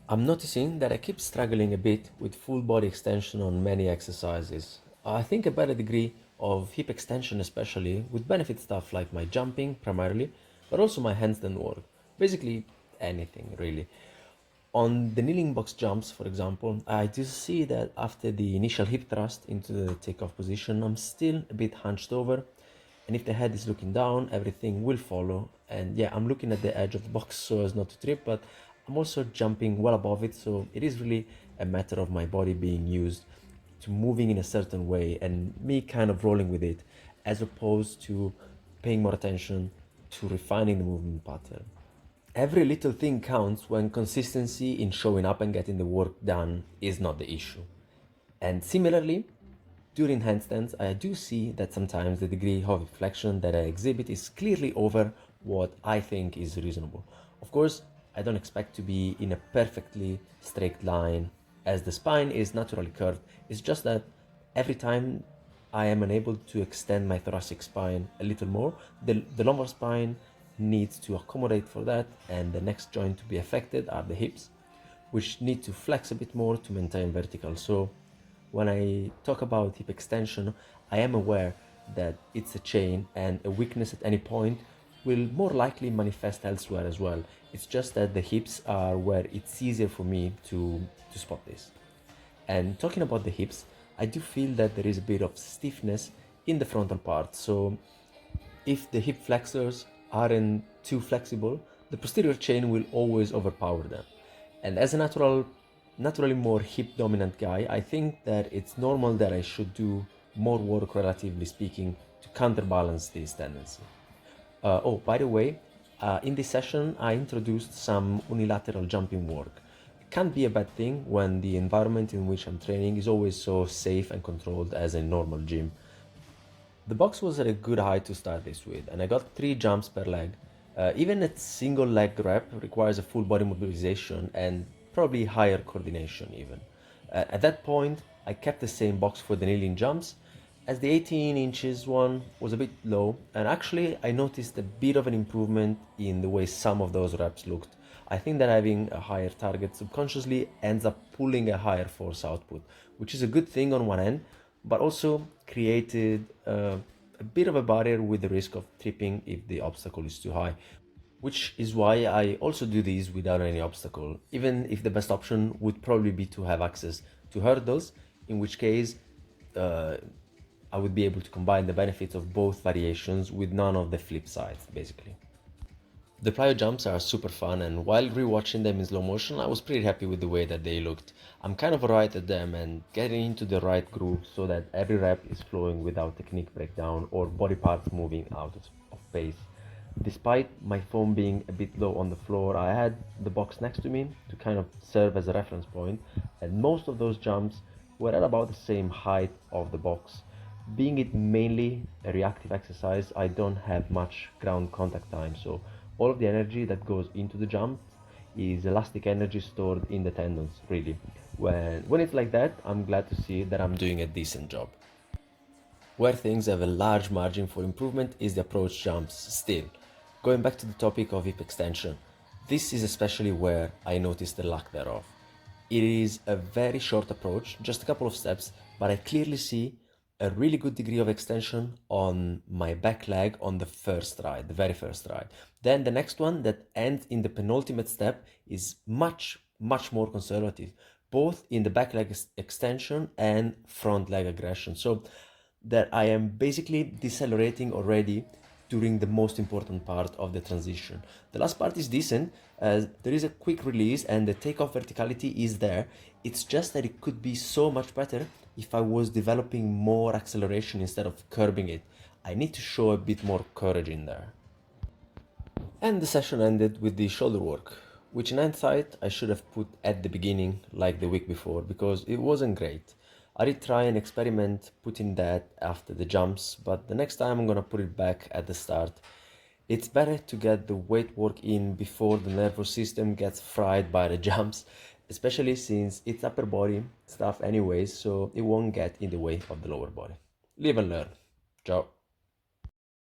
I'm noticing that I keep struggling a bit with full body extension on many exercises. I think a better degree of hip extension, especially, would benefit stuff like my jumping primarily, but also my handstand work. Basically, anything really. On the kneeling box jumps, for example, I do see that after the initial hip thrust into the takeoff position, I'm still a bit hunched over. And if the head is looking down, everything will follow. And yeah, I'm looking at the edge of the box so as not to trip, but I'm also jumping well above it. So it is really a matter of my body being used to moving in a certain way and me kind of rolling with it, as opposed to paying more attention to refining the movement pattern. Every little thing counts when consistency in showing up and getting the work done is not the issue. And similarly, during handstands, I do see that sometimes the degree of flexion that I exhibit is clearly over what I think is reasonable. Of course, I don't expect to be in a perfectly straight line as the spine is naturally curved. It's just that every time I am unable to extend my thoracic spine a little more, the lumbar spine needs to accommodate for that, and the next joint to be affected are the hips, which need to flex a bit more to maintain vertical. So when I talk about hip extension, I am aware that it's a chain and a weakness at any point will more likely manifest elsewhere as well. It's just that the hips are where it's easier for me to spot this. And talking about the hips, I do feel that there is a bit of stiffness in the frontal part. So if the hip flexors aren't too flexible, the posterior chain will always overpower them. And as a naturally more hip dominant guy, I think that it's normal that I should do more work, relatively speaking, to counterbalance this tendency. Oh, by the way, in this session, I introduced some unilateral jumping work. It can't be a bad thing when the environment in which I'm training is always so safe and controlled as a normal gym. The box was at a good height to start this with, and I got 3 jumps per leg. Even a single leg rep requires a full body mobilization and probably higher coordination even. At that point, I kept the same box for the kneeling jumps, as the 18 inches one was a bit low, and actually I noticed a bit of an improvement in the way some of those reps looked. I think that having a higher target subconsciously ends up pulling a higher force output, which is a good thing on one end, but also created a bit of a barrier with the risk of tripping if the obstacle is too high, which is why I also do these without any obstacle, even if the best option would probably be to have access to hurdles, in which case uh, I would be able to combine the benefits of both variations with none of the flip sides, basically. The plyo jumps are super fun, and while rewatching them in slow motion, I was pretty happy with the way that they looked. I'm kind of right at them and getting into the right groove so that every rep is flowing without technique breakdown or body parts moving out of pace. Despite my phone being a bit low on the floor, I had the box next to me to kind of serve as a reference point, and most of those jumps were at about the same height of the box. Being it mainly a reactive exercise, I don't have much ground contact time, so all of the energy that goes into the jump is elastic energy stored in the tendons, really. When it's like that, I'm glad to see that I'm doing a decent job. Where things have a large margin for improvement is the approach jumps still. Going back to the topic of hip extension, this is especially where I noticed the lack thereof. It is a very short approach, just a couple of steps, but I clearly see a really good degree of extension on my back leg on the first ride, the very first ride. Then the next one that ends in the penultimate step is much more conservative, both in the back leg extension and front leg aggression. So that I am basically decelerating already during the most important part of the transition. The last part is decent, as there is a quick release and the takeoff verticality is there. It's just that it could be so much better if I was developing more acceleration instead of curbing it. I need to show a bit more courage in there. And the session ended with the shoulder work, which in hindsight I should have put at the beginning like the week before because it wasn't great. I did try and experiment putting that after the jumps, but the next time I'm gonna put it back at the start. It's better to get the weight work in before the nervous system gets fried by the jumps, especially since it's upper body stuff anyways, so it won't get in the way of the lower body. Live and learn. Ciao.